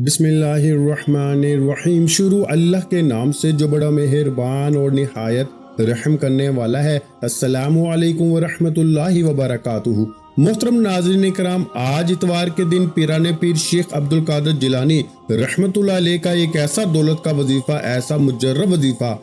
بسم اللہ الرحمن الرحیم۔ شروع اللہ کے نام سے جو بڑا مہربان اور نہایت رحم کرنے والا ہے۔ السلام علیکم ورحمۃ اللہ وبرکاتہ۔ محترم ناظرین کرام، آج اتوار کے دن پیران پیر شیخ عبدالقادر جیلانی رحمۃ اللہ علیہ کا ایک ایسا دولت کا وظیفہ، ایسا مجرب وظیفہ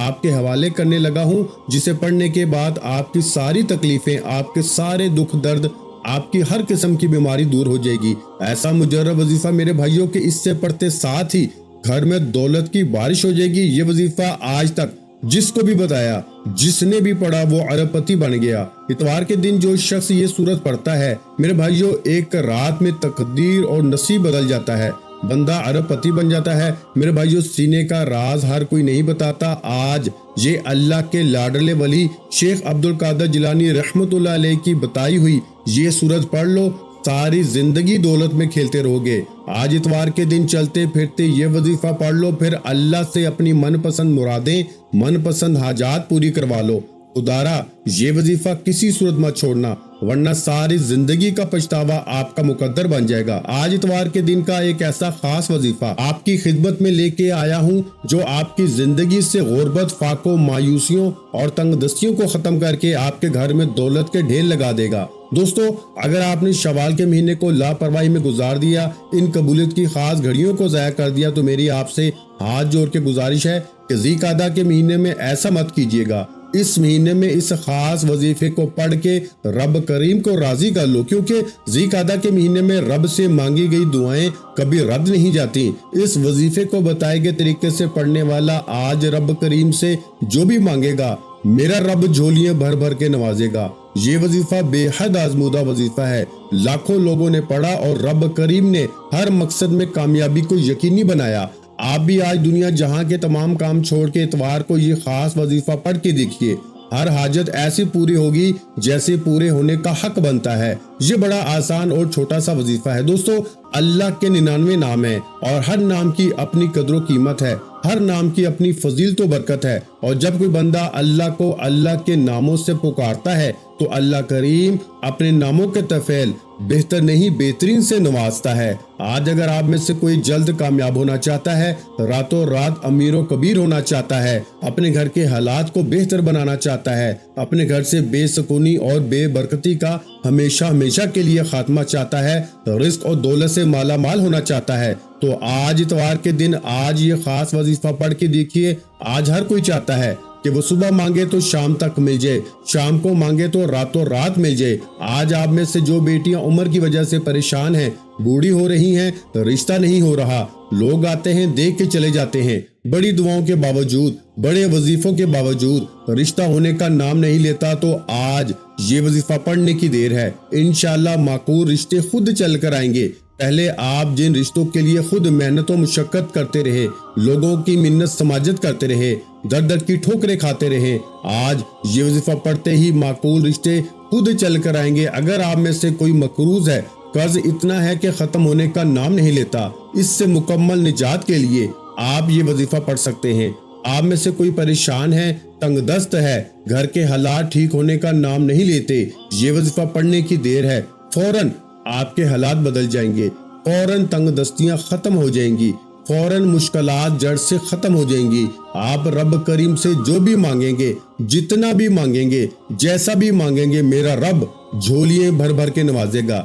آپ کے حوالے کرنے لگا ہوں جسے پڑھنے کے بعد آپ کی ساری تکلیفیں، آپ کے سارے دکھ درد، آپ کی ہر قسم کی بیماری دور ہو جائے گی۔ ایسا مجرب وظیفہ میرے بھائیوں کے اس سے پڑھتے ساتھ ہی گھر میں دولت کی بارش ہو جائے گی۔ یہ وظیفہ آج تک جس کو بھی بتایا، جس نے بھی پڑھا، وہ ارب پتی بن گیا۔ اتوار کے دن جو شخص یہ سورت پڑھتا ہے میرے بھائیوں، ایک رات میں تقدیر اور نصیب بدل جاتا ہے، بندہ ارب پتی بن جاتا ہے۔ میرے بھائیوں، سینے کا راز ہر کوئی نہیں بتاتا۔ آج یہ اللہ کے لاڈلے ولی شیخ عبدالقادر جیلانی رحمۃ اللہ علیہ کی بتائی ہوئی یہ سورت پڑھ لو، ساری زندگی دولت میں کھیلتے رہو گے۔ آج اتوار کے دن چلتے پھرتے یہ وظیفہ پڑھ لو، پھر اللہ سے اپنی من پسند مرادیں، من پسند حاجات پوری کروا لو۔ خدارا یہ وظیفہ کسی صورت مت چھوڑنا، ورنہ ساری زندگی کا پچھتاوا آپ کا مقدر بن جائے گا۔ آج اتوار کے دن کا ایک ایسا خاص وظیفہ آپ کی خدمت میں لے کے آیا ہوں جو آپ کی زندگی سے غربت، فاقوں، مایوسیوں اور تنگ دستیوں کو ختم کر کے آپ کے گھر میں دولت کے ڈھیر لگا دے گا۔ دوستو، اگر آپ نے شوال کے مہینے کو لاپرواہی میں گزار دیا، ان قبولیت کی خاص گھڑیوں کو ضائع کر دیا، تو میری آپ سے ہاتھ جوڑ کے گزارش ہے کہ ذی قعدہ کے مہینے میں ایسا مت کیجیے گا۔ اس مہینے میں اس خاص وظیفے کو پڑھ کے رب کریم کو راضی کر لو، کیونکہ ذی قعدہ کے مہینے میں رب سے مانگی گئی دعائیں کبھی رد نہیں جاتی۔ اس وظیفے کو بتائے گئے طریقے سے پڑھنے والا آج رب کریم سے جو بھی مانگے گا، میرا رب جھولیاں بھر بھر کے نوازے گا۔ یہ وظیفہ بے حد آزمودہ وظیفہ ہے، لاکھوں لوگوں نے پڑھا اور رب کریم نے ہر مقصد میں کامیابی کو یقینی بنایا۔ آپ بھی آج دنیا جہاں کے تمام کام چھوڑ کے اتوار کو یہ خاص وظیفہ پڑھ کے دیکھیے، ہر حاجت ایسی پوری ہوگی جیسے پورے ہونے کا حق بنتا ہے۔ یہ بڑا آسان اور چھوٹا سا وظیفہ ہے۔ دوستو، اللہ کے 99 نام ہیں اور ہر نام کی اپنی قدر و قیمت ہے، ہر نام کی اپنی فضیلت و برکت ہے، اور جب کوئی بندہ اللہ کو اللہ کے ناموں سے پکارتا ہے تو اللہ کریم اپنے ناموں کے طفیل بہتر نہیں بہترین سے نوازتا ہے۔ آج اگر آپ میں سے کوئی جلد کامیاب ہونا چاہتا ہے، راتوں رات امیر و کبیر ہونا چاہتا ہے، اپنے گھر کے حالات کو بہتر بنانا چاہتا ہے، اپنے گھر سے بے سکونی اور بے برکتی کا ہمیشہ ہمیشہ کے لیے خاتمہ چاہتا ہے، رزق اور دولت سے مالا مال ہونا چاہتا ہے، تو آج اتوار کے دن آج یہ خاص وظیفہ پڑھ کے دیکھیے۔ آج ہر کوئی چاہتا ہے کہ وہ صبح مانگے تو شام تک مل جائے، شام کو مانگے تو راتوں رات مل جائے۔ آج آپ میں سے جو بیٹیاں عمر کی وجہ سے پریشان ہیں، بوڑھی ہو رہی ہیں، رشتہ نہیں ہو رہا، لوگ آتے ہیں دیکھ کے چلے جاتے ہیں، بڑی دعاؤں کے باوجود، بڑے وظیفوں کے باوجود رشتہ ہونے کا نام نہیں لیتا، تو آج یہ وظیفہ پڑھنے کی دیر ہے۔ انشاءاللہ معقول رشتے خود چل کر آئیں گے۔ پہلے آپ جن رشتوں کے لیے خود محنت و مشقت کرتے رہے، لوگوں کی منت سماجت کرتے رہے، در در کی ٹھوکریں کھاتے رہے، آج یہ وظیفہ پڑھتے ہی معقول رشتے خود چل کر آئیں گے۔ اگر آپ میں سے کوئی مقروض ہے، قرض اتنا ہے کہ ختم ہونے کا نام نہیں لیتا، اس سے مکمل نجات کے لیے آپ یہ وظیفہ پڑھ سکتے ہیں۔ آپ میں سے کوئی پریشان ہے، تنگ دست ہے، گھر کے حالات ٹھیک ہونے کا نام نہیں لیتے، یہ وظیفہ پڑھنے کی دیر ہے، فوراً آپ کے حالات بدل جائیں گے، فوراً تنگ دستیاں ختم ہو جائیں گی، فوراً مشکلات جڑ سے ختم ہو جائیں گی۔ آپ رب کریم سے جو بھی مانگیں گے، جتنا بھی مانگیں گے، جیسا بھی مانگیں گے، میرا رب جھولیاں بھر بھر کے نوازے گا۔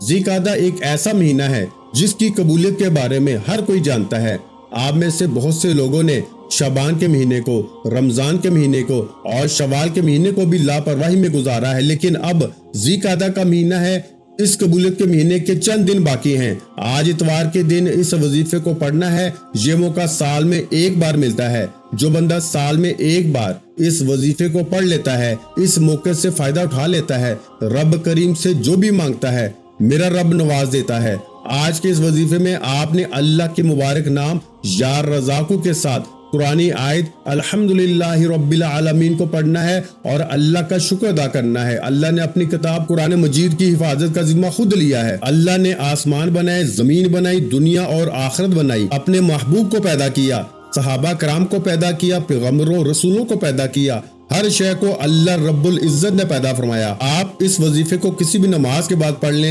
ذی قعدہ ایک ایسا مہینہ ہے جس کی قبولیت کے بارے میں ہر کوئی جانتا ہے۔ آپ میں سے بہت سے لوگوں نے شعبان کے مہینے کو، رمضان کے مہینے کو اور شوال کے مہینے کو بھی لاپرواہی میں گزارا ہے، لیکن اب ذی قعدہ کا مہینہ ہے، اس قبولیت کے مہینے کے چند دن باقی ہیں۔ آج اتوار کے دن اس وظیفے کو پڑھنا ہے۔ یہ موقع سال میں ایک بار ملتا ہے۔ جو بندہ سال میں ایک بار اس وظیفے کو پڑھ لیتا ہے، اس موقع سے فائدہ اٹھا لیتا ہے، رب کریم سے جو بھی مانگتا ہے، میرا رب نواز دیتا ہے۔ آج کے اس وظیفے میں آپ نے اللہ کے مبارک نام یا رزاقو کے ساتھ قرآنی آیت الحمدللہ رب العالمین کو پڑھنا ہے اور اللہ کا شکر ادا کرنا ہے۔ اللہ نے اپنی کتاب قرآن مجید کی حفاظت کا ذمہ خود لیا ہے۔ اللہ نے آسمان بنائے، زمین بنائی، دنیا اور آخرت بنائی، اپنے محبوب کو پیدا کیا، صحابہ کرام کو پیدا کیا، پیغمبروں رسولوں کو پیدا کیا، ہر شے کو اللہ رب العزت نے پیدا فرمایا۔ آپ اس وظیفے کو کسی بھی نماز کے بعد پڑھ لیں،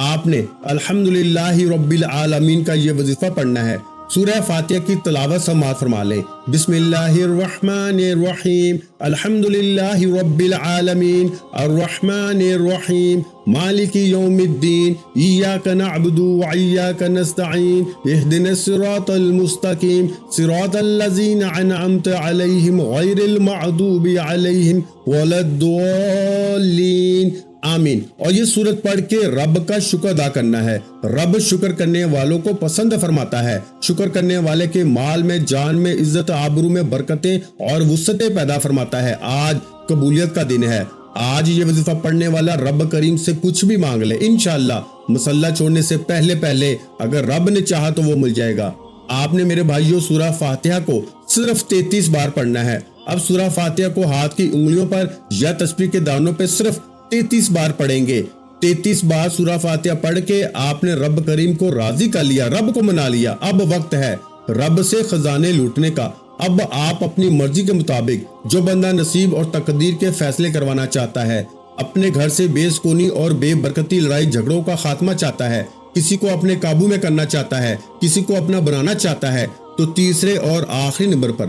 آپ نے الحمدللہ رب العالمین کا یہ وظیفہ پڑھنا ہے۔ سورہ فاتحہ کی تلاوت سماعت فرما لیں۔ بسم اللہ الرحمن الرحیم، الحمدللہ رب العالمین، الرحمن الرحیم، مالک یوم الدین، ایاک نعبد وایاک نستعین، اہدنا الصراط المستقیم، صراط الذین انعمت علیہم غیر المغضوب علیہم ولا الضالین، آمین۔ اور یہ سورت پڑھ کے رب کا شکر ادا کرنا ہے۔ رب شکر کرنے والوں کو پسند فرماتا ہے۔ شکر کرنے والے کے مال میں، جان میں، عزت آبرو میں برکتیں اور وسعتیں پیدا فرماتا ہے۔ آج قبولیت کا دن ہے۔ آج یہ وظیفہ پڑھنے والا رب کریم سے کچھ بھی مانگ لے، انشاءاللہ مصلی چھوڑنے سے پہلے اگر رب نے چاہا تو وہ مل جائے گا۔ آپ نے میرے بھائیوں سورہ فاتحہ کو صرف 33 بار پڑھنا ہے۔ اب سورہ فاتحہ کو ہاتھ کی انگلیوں پر یا تسبیح کے دانوں پہ صرف 33 بار پڑھیں گے۔ 33 بار سورہ فاتحہ پڑھ کے آپ نے رب کریم کو راضی کر لیا، رب کو منا لیا۔ اب وقت ہے رب سے خزانے لوٹنے کا۔ اب آپ اپنی مرضی کے مطابق جو بندہ نصیب اور تقدیر کے فیصلے کروانا چاہتا ہے، اپنے گھر سے بے سکونی اور بے برکتی لڑائی جھگڑوں کا خاتمہ چاہتا ہے، کسی کو اپنے قابو میں کرنا چاہتا ہے، کسی کو اپنا بنانا چاہتا ہے، تو تیسرے اور آخری نمبر پر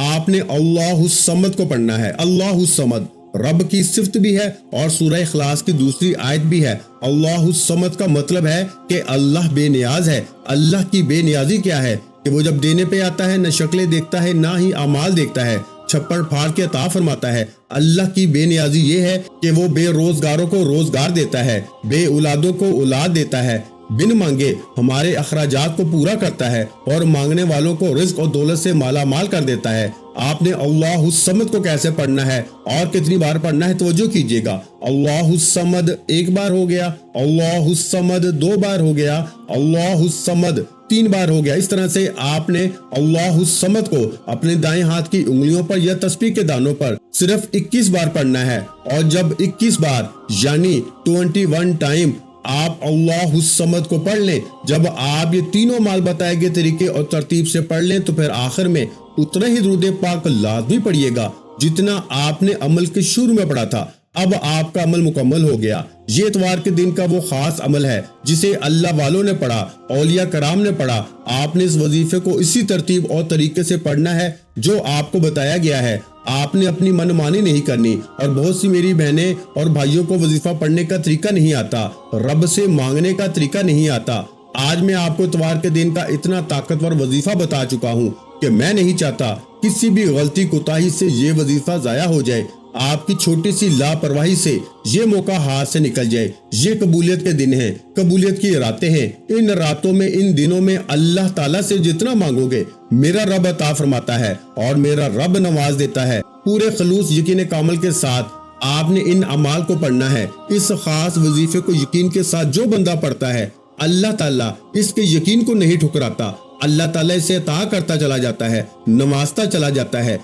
آپ نے اللہ الصمد کو پڑھنا ہے۔ اللہ الصمد رب کی صفت بھی ہے اور سورہ اخلاص کی دوسری آیت بھی ہے۔ اللہ الصمد کا مطلب ہے کہ اللہ بے نیاز ہے۔ اللہ کی بے نیازی کیا ہے؟ کہ وہ جب دینے پہ آتا ہے نہ شکلیں دیکھتا ہے نہ ہی اعمال دیکھتا ہے، چھپڑ پھاڑ کے عطا فرماتا ہے۔ اللہ کی بے نیازی یہ ہے کہ وہ بے روزگاروں کو روزگار دیتا ہے، بے اولادوں کو اولاد دیتا ہے، بن مانگے ہمارے اخراجات کو پورا کرتا ہے اور مانگنے والوں کو رزق اور دولت سے مالا مال کر دیتا ہے۔ آپ نے اللہ الصمد کو کیسے پڑھنا ہے اور کتنی بار پڑھنا ہے توجہ کیجیے گا۔ اللہ الصمد 1 بار ہو گیا، اللہ الصمد 2 بار ہو گیا، اللہ الصمد 3 بار ہو گیا۔ اس طرح سے آپ نے اللہ الصمد کو اپنے دائیں ہاتھ کی انگلیوں پر یا تسبیح کے دانوں پر صرف 21 بار پڑھنا ہے۔ اور جب 21 بار یعنی 21 ٹائم آپ اللہ الصمد کو پڑھ لیں، جب آپ یہ تینوں مال بتائے گئے طریقے اور ترتیب سے پڑھ لیں تو پھر آخر میں اتنا ہی درود پاک لازمی پڑھیے گا جتنا آپ نے عمل کے شروع میں پڑھا تھا۔ اب آپ کا عمل مکمل ہو گیا۔ یہ اتوار کے دن کا وہ خاص عمل ہے جسے اللہ والوں نے پڑھا، اولیاء کرام نے پڑھا۔ آپ نے اس وظیفے کو اسی ترتیب اور طریقے سے پڑھنا ہے جو آپ کو بتایا گیا ہے۔ آپ نے اپنی من مانی نہیں کرنی۔ اور بہت سی میری بہنیں اور بھائیوں کو وظیفہ پڑھنے کا طریقہ نہیں آتا، رب سے مانگنے کا طریقہ نہیں آتا۔ آج میں آپ کو اتوار کے دن کا اتنا طاقتور وظیفہ بتا چکا ہوں کہ میں نہیں چاہتا کسی بھی غلطی کوتاہی سے یہ وظیفہ ضائع ہو جائے، آپ کی چھوٹی سی لاپرواہی سے یہ موقع ہاتھ سے نکل جائے۔ یہ قبولیت کے دن ہیں، قبولیت کی راتیں ہیں۔ ان راتوں میں، ان دنوں میں اللہ تعالیٰ سے جتنا مانگو گے میرا رب عطا فرماتا ہے اور میرا رب نواز دیتا ہے۔ پورے خلوص یقین کامل کے ساتھ آپ نے ان اعمال کو پڑھنا ہے۔ اس خاص وظیفے کو یقین کے ساتھ جو بندہ پڑھتا ہے، اللہ تعالیٰ اس کے یقین کو نہیں ٹھکراتا، اللہ تعالیٰ اسے عطا کرتا چلا جاتا ہے، نوازتا چلا جاتا ہے۔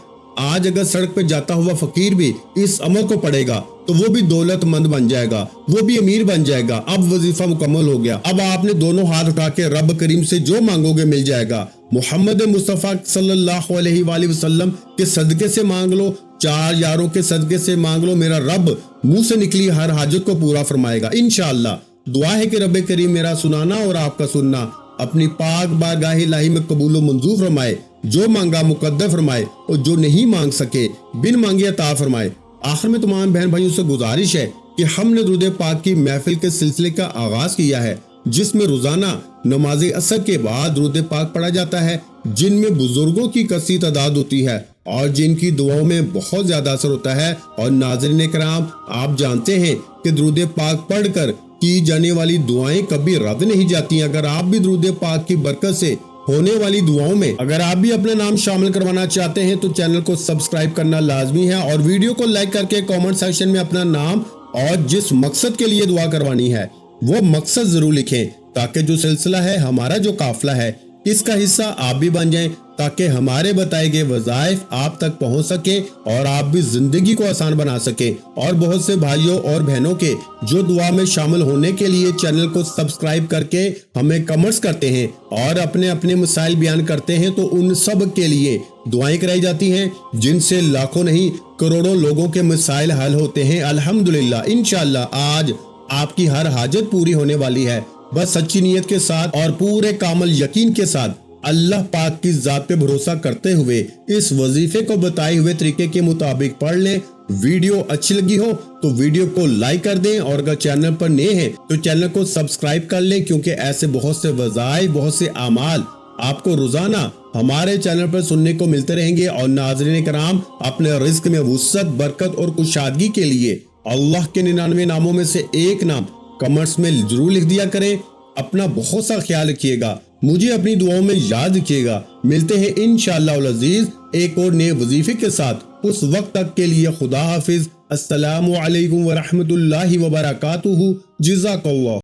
آج اگر سڑک پہ جاتا ہوا فقیر بھی اس عمل کو پڑھے گا تو وہ بھی دولت مند بن جائے گا، وہ بھی امیر بن جائے گا۔ اب وظیفہ مکمل ہو گیا۔ اب آپ نے دونوں ہاتھ اٹھا کے رب کریم سے جو مانگو گے مل جائے گا۔ محمد مصطفیٰ صلی اللہ علیہ وآلہ وسلم کے صدقے سے مانگ لو، 4 یاروں کے صدقے سے مانگ لو، میرا رب منہ سے نکلی ہر حاجت کو پورا فرمائے گا انشاءاللہ۔ دعا ہے کہ رب کریم میرا سنانا اور آپ کا سننا اپنی پاک بارگاہ الہی میں قبول و منظور فرمائے، جو مانگا مقدر فرمائے اور جو نہیں مانگ سکے بن مانگے عطا فرمائے۔ آخر میں تمام بہن بھائیوں سے گزارش ہے کہ ہم نے درود پاک کی محفل کے سلسلے کا آغاز کیا ہے، جس میں روزانہ نماز عصر کے بعد درود پاک پڑھا جاتا ہے، جن میں بزرگوں کی کثیر تعداد ہوتی ہے اور جن کی دعاؤں میں بہت زیادہ اثر ہوتا ہے۔ اور ناظرین کرام، آپ جانتے ہیں کہ درود پاک پڑھ کر کی جانے والی دعائیں کبھی رد نہیں جاتی۔ اگر آپ بھی درود پاک کی برکت سے ہونے والی دعاؤں میں اگر آپ بھی اپنا نام شامل کروانا چاہتے ہیں تو چینل کو سبسکرائب کرنا لازمی ہے اور ویڈیو کو لائک کر کے کامنٹ سیکشن میں اپنا نام اور جس مقصد کے لیے دعا کروانی ہے وہ مقصد ضرور لکھیں، تاکہ جو سلسلہ ہے، ہمارا جو قافلہ ہے، اس کا حصہ آپ بھی بن جائیں، تاکہ ہمارے بتائے گئے وظائف آپ تک پہنچ سکے اور آپ بھی زندگی کو آسان بنا سکیں۔ اور بہت سے بھائیوں اور بہنوں کے جو دعا میں شامل ہونے کے لیے چینل کو سبسکرائب کر کے ہمیں کمنٹس کرتے ہیں اور اپنے اپنے مسائل بیان کرتے ہیں، تو ان سب کے لیے دعائیں کرائی جاتی ہیں، جن سے لاکھوں نہیں کروڑوں لوگوں کے مسائل حل ہوتے ہیں الحمدللہ۔ انشاءاللہ آج آپ کی ہر حاجت پوری ہونے والی ہے۔ بس سچی نیت کے ساتھ اور پورے کامل یقین کے ساتھ اللہ پاک کی ذات پہ بھروسہ کرتے ہوئے اس وظیفے کو بتائے ہوئے طریقے کے مطابق پڑھ لیں۔ ویڈیو اچھی لگی ہو تو ویڈیو کو لائک کر دیں، اور اگر چینل پر نئے ہیں تو چینل کو سبسکرائب کر لیں، کیونکہ ایسے بہت سے وظائف، بہت سے اعمال آپ کو روزانہ ہمارے چینل پر سننے کو ملتے رہیں گے۔ اور ناظرین کرام، اپنے رزق میں وسعت، برکت اور کشادگی کے لیے اللہ کے 99 ناموں میں سے ایک نام کمنٹس میں ضرور لکھ دیا کریں۔ اپنا بہت سا خیال رکھیے گا، مجھے اپنی دعاؤں میں یاد رکھیے گا۔ ملتے ہیں انشاءاللہ العزیز ایک اور نئے وظیفے کے ساتھ۔ اس وقت تک کے لیے خدا حافظ۔ السلام علیکم ورحمۃ اللہ وبرکاتہ۔ جزاک اللہ۔